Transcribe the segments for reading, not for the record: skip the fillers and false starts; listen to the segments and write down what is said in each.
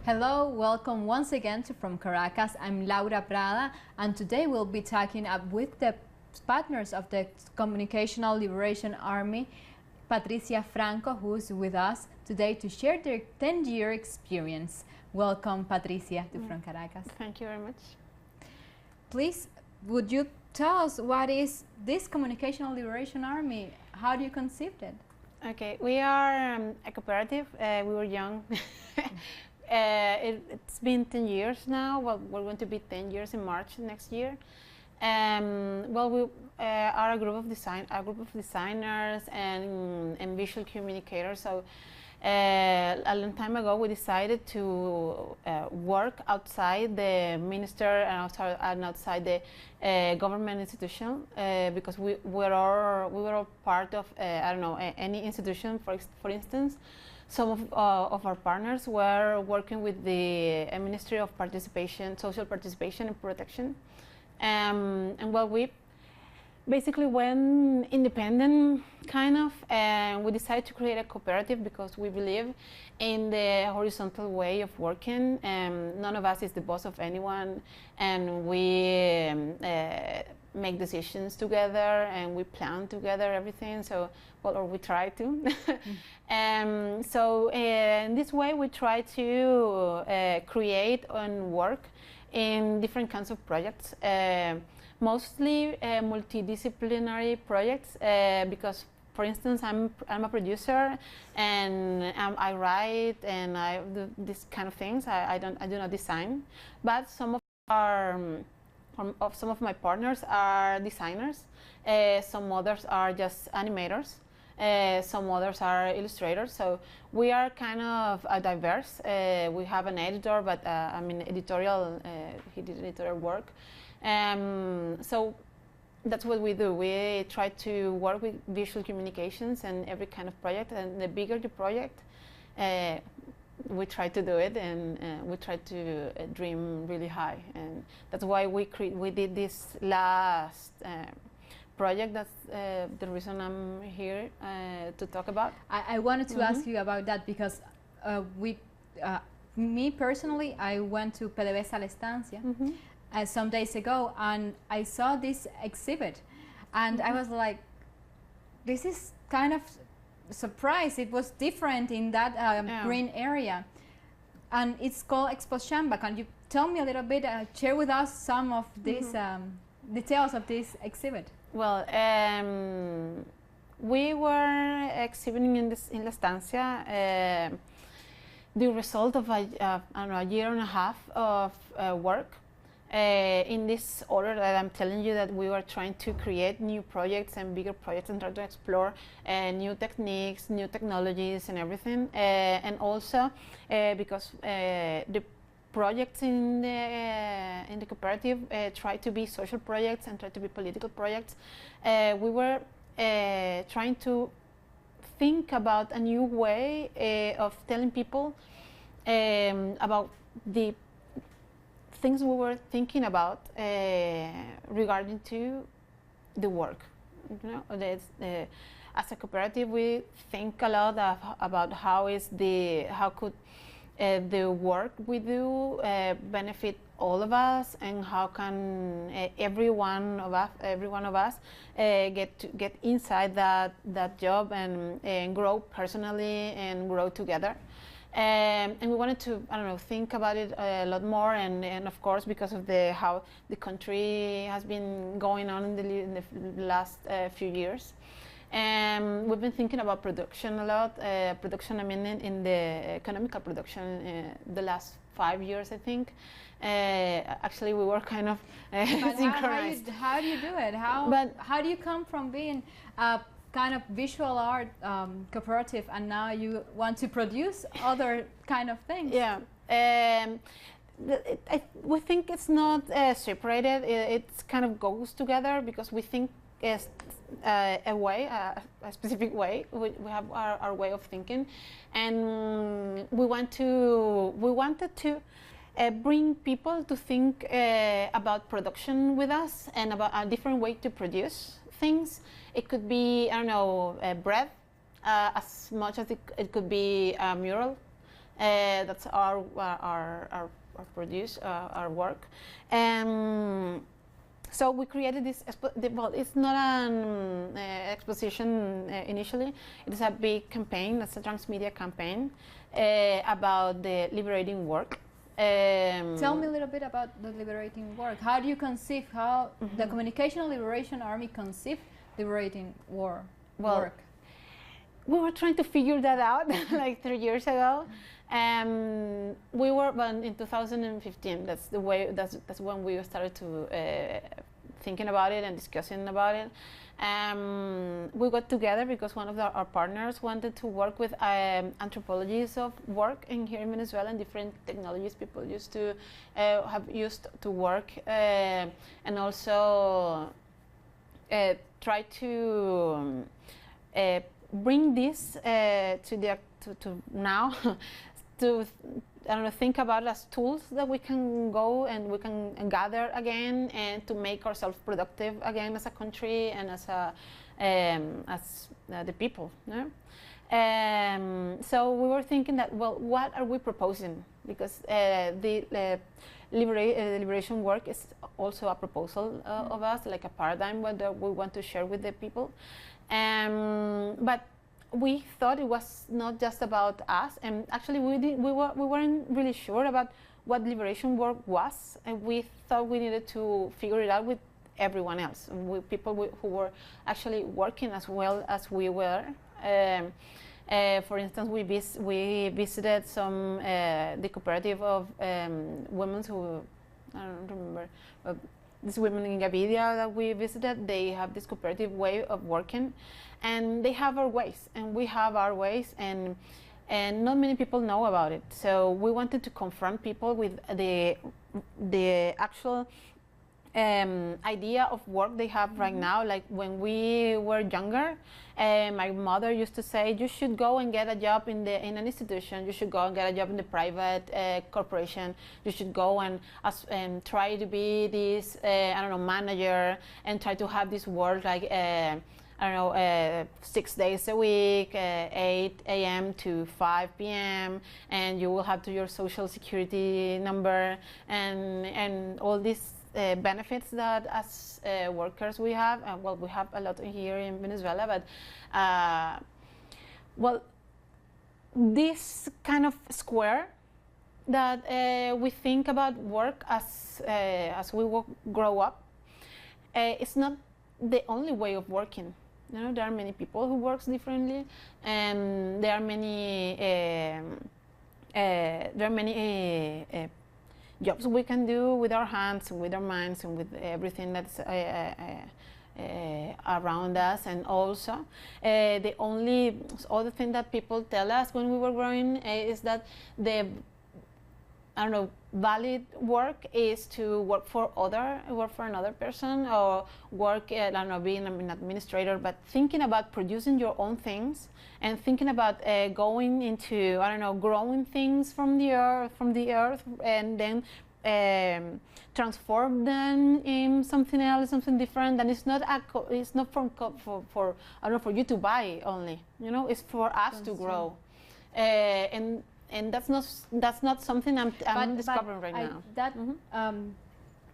Hello, welcome once again to From Caracas. I'm Carla Prada, and today we'll be talking with the partners of the Communicational Liberation Army, Patricia Franco, who's with us today to share their 10-year experience. Welcome, Patricia, to From Caracas. Thank you very much. Please, would you tell us what is this Communicational Liberation Army? How do you conceive it? Okay, we are a cooperative. We were young. It's been 10 years now. Well, we're going to be 10 years in March next year. Well, we are a group of designers and visual communicators. So a long time ago, we decided to work outside the minister and outside the government institution because we were all part of I don't know, any institution. For instance, some of our partners were working with the Ministry of Participation, Social Participation and Protection. And well, we basically went independent, kind of, and we decided to create a cooperative because we believe in the horizontal way of working. None of us is the boss of anyone, and we make decisions together and we plan together everything. So, well, or we try to. So in this way, we try to create and work in different kinds of projects. Mostly multidisciplinary projects because, for instance, I'm a producer and I write and I do this kind of things. I do not design, but some of my partners are designers. Some others are just animators. Some others are illustrators. So we are kind of diverse. We have an editor, but I mean editorial. He did editorial work. So that's what we do. We try to work with visual communications and every kind of project. And the bigger the project, we try to do it, and we try to dream really high. And that's why we did this last project. That's the reason I'm here to talk about. I wanted to ask you about that because me personally, I went to PDVSA La Estancia some days ago, and I saw this exhibit, and I was like, this is kind of surprised. It was different in that green area, and it's called Expulsion. Can you tell me a little bit, share with us some of these details of this exhibit? Well, we were exhibiting in La Estancia the result of I don't know, a year and a half of work. In this order that I'm telling you, that we were trying to create new projects and bigger projects and try to explore new techniques, new technologies and everything. And also because the projects in the cooperative try to be social projects and try to be political projects. We were trying to think about a new way of telling people about the things we were thinking about regarding to the work. You know, as a cooperative, we think a lot about how could the work we do benefit all of us, and how can every one of us get inside that job and grow personally and grow together. And we wanted to, I don't know, think about it a lot more, and of course, because of how the country has been going on in the last few years. We've been thinking about production a lot. Production, I mean, in the economical production, the last 5 years, I think. Actually, we were kind of synchronized. How do you do it? How do you come from being a kind of visual art cooperative, and now you want to produce other kind of things? Yeah. We think it's not separated. It kind of goes together because we think it's a specific way. We have our way of thinking, and we wanted to bring people to think about production with us and about a different way to produce things. It could be, I don't know, bread, as much as it could be a mural. That's our produce our work. So we created this. Well, it's not an exposition initially. It's a big campaign. It's a transmedia campaign about the liberating work. Tell me a little bit about the liberating work. How do you conceive how the Communicational Liberation Army conceived liberating work? We were trying to figure that out like 3 years ago. We were in 2015. That's the way. That's when we started to thinking about it and discussing about it. We got together because one of our partners wanted to work with anthropologies of work in here in Venezuela, and different technologies people used to have used to work, and also try to bring this to now to think about as tools that we can go and we can gather again and to make ourselves productive again as a country and as the people. No? So we were thinking that, well, what are we proposing? Because the liberation work is also a proposal of us, like a paradigm that we want to share with the people. But we thought it was not just about us, and actually we weren't really sure about what liberation work was, and we thought we needed to figure it out with everyone else, with people who were actually working as well as we were. For instance, we visited some the cooperative of women who, I don't remember, these women in Gavidia that we visited. They have this cooperative way of working, and they have our ways, and we have our ways, and not many people know about it. So we wanted to confront people with the actual idea of work they have right now. Like when we were younger, my mother used to say, you should go and get a job in an institution, you should go and get a job in the private corporation, you should go and try to be this manager, and try to have this work like 6 days a week, 8 a.m. to 5 p.m., and you will have to your social security number and all these benefits that as workers we have. Well, we have a lot here in Venezuela, but well, this kind of square that we think about work as we grow up, it's not the only way of working. You know, there are many people who work differently, and there are many jobs we can do with our hands and with our minds and with everything that's around us. And also the only other thing that people tell us when we were growing is that the valid work is to work for another person, or work being an administrator, but thinking about producing your own things and thinking about going into growing things from the earth and then transform them in something else, something different. And it's not for you to buy only. It's for us to grow. And that's not something I'm discovering right now. That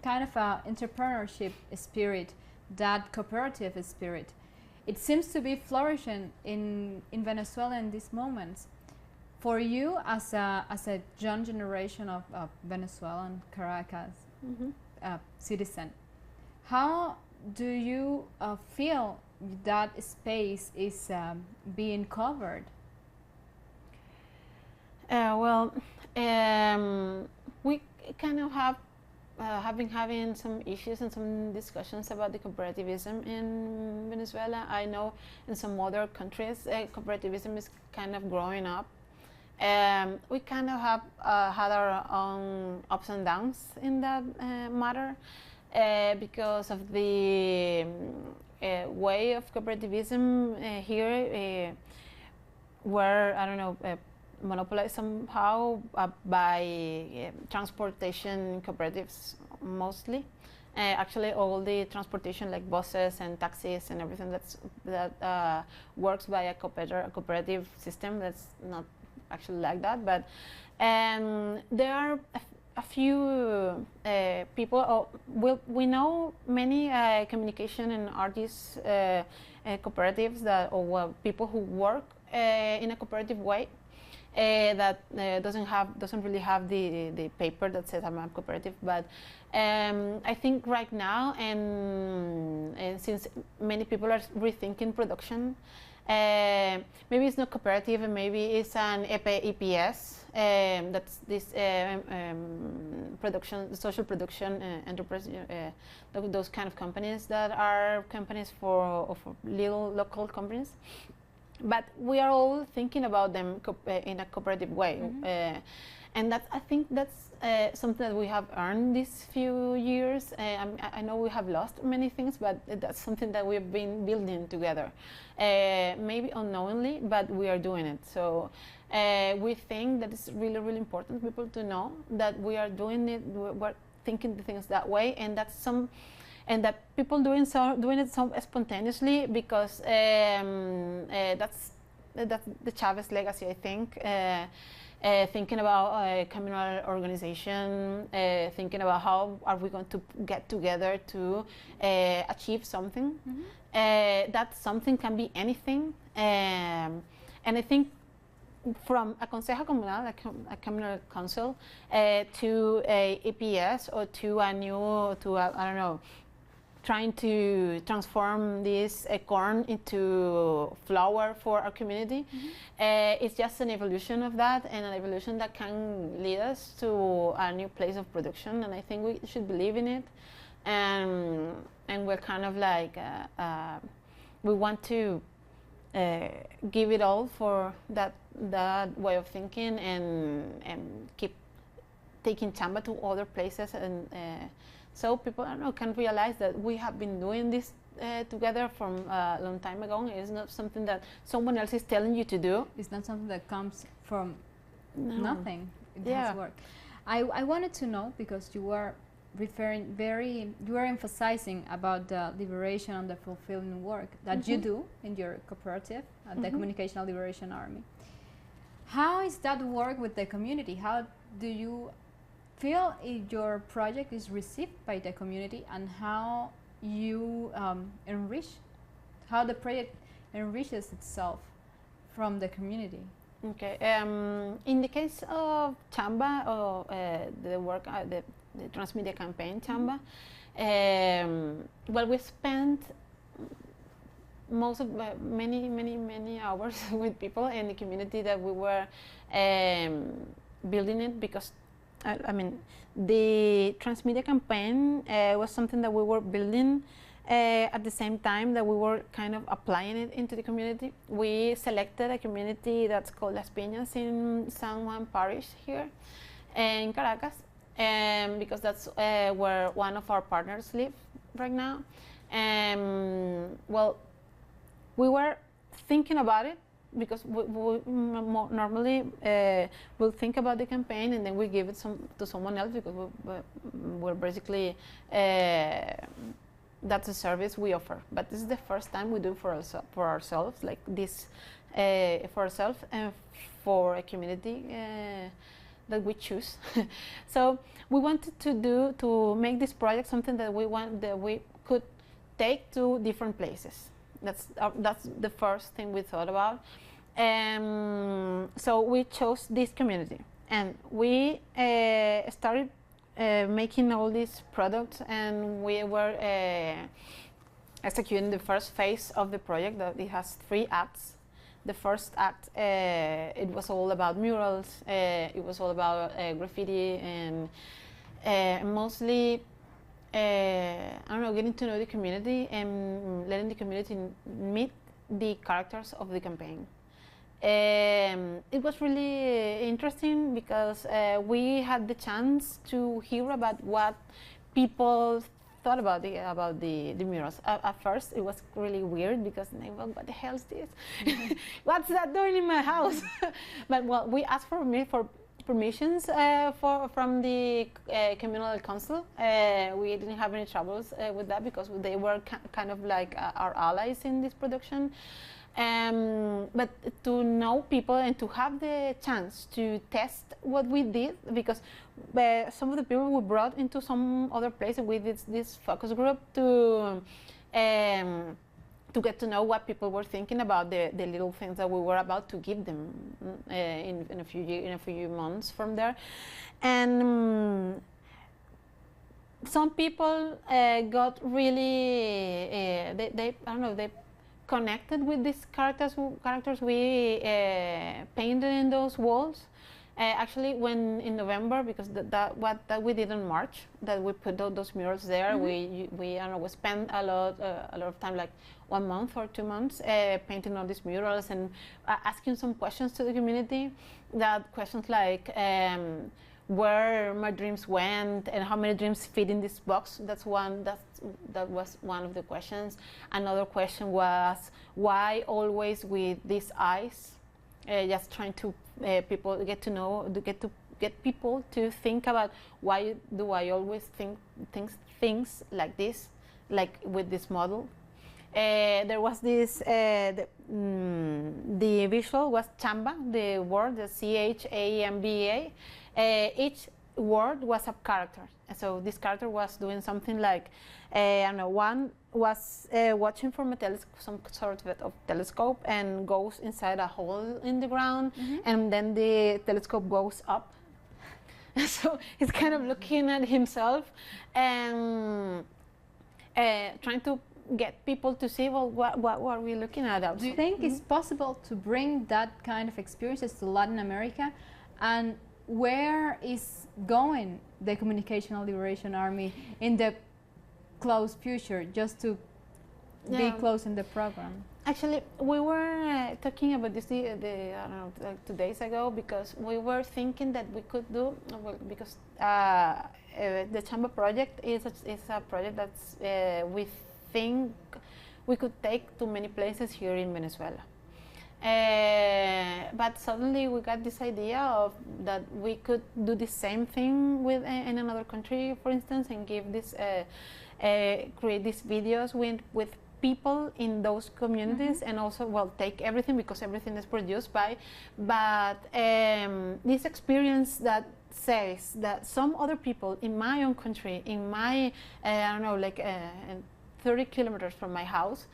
kind of a entrepreneurship spirit, that cooperative spirit, it seems to be flourishing in Venezuela in these moments. For you, as a young generation of Venezuelan Caracas citizen, how do you feel that space is being covered? We kind of have been having some issues and some discussions about the cooperativism in Venezuela. I know in some other countries, cooperativism is kind of growing up. We kind of have had our own ups and downs in that matter because of the way of cooperativism here, where monopolized somehow by transportation cooperatives mostly. Actually, all the transportation, like buses and taxis and everything that works by a cooperative system, that's not actually like that. But there are a few people. We know many communication and artists cooperatives or people who work in a cooperative way. That doesn't really have the paper that says I'm a cooperative, but I think right now, and since many people are rethinking production, maybe it's not cooperative, and maybe it's an EPS. That's this production, social production enterprise. Those kind of companies that are companies for little local companies. But we are all thinking about them in a cooperative way, and I think that's something that we have earned these few years. I know we have lost many things, but that's something that we've been building together, maybe unknowingly, but we are doing it. So we think that it's really, really important for people to know that we are doing it. We're thinking the things that way, and that people doing it so spontaneously, because that's the Chavez legacy, I think. Thinking about communal organization, thinking about how are we going to get together to achieve something. That something can be anything, and I think from a consejo comunal, a communal council, to a EPS, or to I don't know, trying to transform this corn into flour for our community. It's just an evolution of that, and an evolution that can lead us to a new place of production, and I think we should believe in it. And we're kind of like, we want to give it all for that way of thinking, and keep taking Chamba to other places, and so people, I don't know, can realize that we have been doing this together from a long time ago. It's not something that someone else is telling you to do. It's not something that comes from nothing. It has work. I wanted to know, because you were you were emphasizing about the liberation and the fulfilling work that you do in your cooperative, the Communicational Liberation Army. How is that work with the community? How do you feel your project is received by the community, and how you how the project enriches itself from the community? Okay. In the case of Chamba, or the work, the transmedia campaign Chamba, well, we spent most of many hours with people in the community that we were building it, because I mean, the transmedia campaign was something that we were building at the same time that we were kind of applying it into the community. We selected a community that's called Las Piñas in San Juan Parish here in Caracas, because that's where one of our partners live right now. Well, we were thinking about it, because we normally we'll think about the campaign and then we give it to someone else, because we're basically that's a service we offer. But this is the first time we do for ourselves, like this, for ourselves and for a community that we choose. So we wanted to make this project something that we could take to different places. That's the first thing we thought about. So we chose this community, and we started making all these products, and we were executing the first phase of the project. That it has 3 acts. The first act, it was all about murals. It was all about graffiti, and mostly I don't know, getting to know the community and letting the community meet the characters of the campaign. It was really interesting, because we had the chance to hear about what people thought about the murals. At first, it was really weird, because they were, what the hell is this? What's that doing in my house? But well, we asked for permissions from the communal council. We didn't have any troubles with that, because they were kind of like our allies in this production. But to know people and to have the chance to test what we did, because some of the people we brought into some other place, and we did this focus group to get to know what people were thinking about the little things that we were about to give them in a few months from there. And some people got really they I don't know, they connected with these characters we painted in those walls. Actually, when in November, because that we did in March, that we put those murals there. We I don't know, we spent a lot of time, like 1 month or 2 months, painting all these murals and asking some questions to the community. That questions like where my dreams went and how many dreams fit in this box. That was one of the questions. Another question was why always with these eyes. Just trying to get people to think about why do I always think things like this, like with this model. There was this the visual was Chamba, the word, the Chamba. Each word was a character, so this character was doing something like I don't know, one was watching from some sort of telescope and goes inside a hole in the ground, and then the telescope goes up. So he's kind of looking at himself and trying to get people to see, well, what are we looking at outside? Do you think it's possible to bring that kind of experiences to Latin America? And where is going the Communicational Liberation Army in the close future, just to be close in the program? Actually, we were talking about this I don't know, like 2 days ago, because we were thinking that we could do, well, because the Chamba project is a project that's we think we could take to many places here in Venezuela. But suddenly we got this idea of that we could do the same thing with in another country, for instance, and give this create these videos with people in those communities, and also, well, take everything, because everything is produced by, but this experience that says that some other people in my own country, in my I don't know, like 30 kilometers from my house,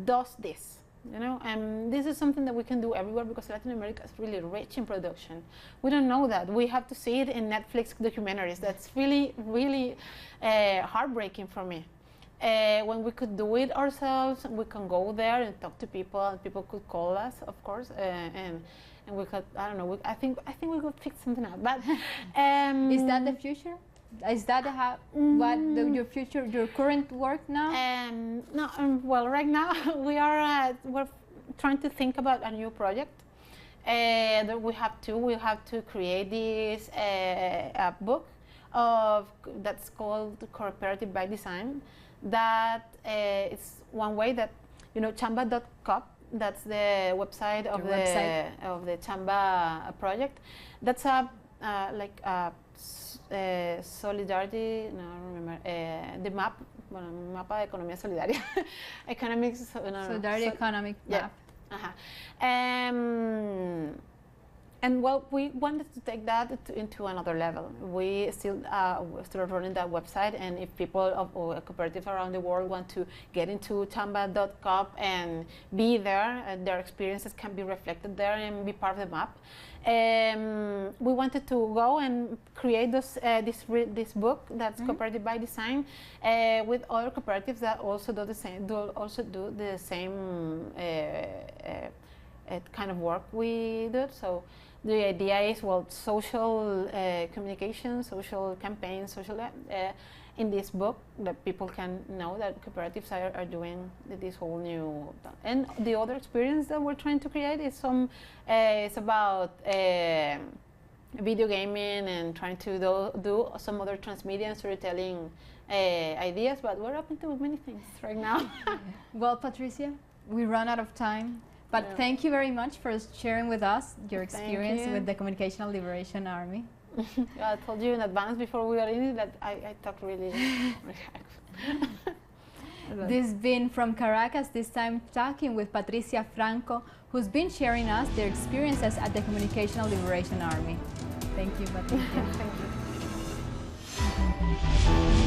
does this. You know, and this is something that we can do everywhere, because Latin America is really rich in production. We don't know that. We have to see it in Netflix documentaries. That's really, really heartbreaking for me. When we could do it ourselves, we can go there and talk to people, and people could call us, of course, and we could, I don't know, I think we could fix something out. But is that the future? Is that your future, your current work now? No, well, right now we're trying to think about a new project. We have to create this a book that's called Cooperative by Design. That is one way that, you know, Chamba.com. That's the website of the Chamba project. That's like a solidarity. No, I don't remember the map. Bueno, mapa de economía solidaria. Economics. Solidarity economic map. And well, we wanted to take that into another level. We still running that website, and if people of cooperatives around the world want to get into Chamba.com and be there, their experiences can be reflected there and be part of the map. We wanted to go and create this book that's Cooperative by Design with other cooperatives that also do the same kind of work we do. So the idea is, well, social communication, social campaigns, social in this book, that people can know that cooperatives are doing this whole new. And the other experience that we're trying to create is it's about video gaming and trying to do some other transmedia and storytelling ideas, but we're open to many things right now. Well, Patricia, we run out of time. But thank you very much for sharing with us your experience with the Communicational Liberation Army. I told you in advance before we got in that I talk really. This has been From Caracas, this time talking with Patricia Franco, who's been sharing us their experiences at the Communicational Liberation Army. Thank you, Patricia. Thank you.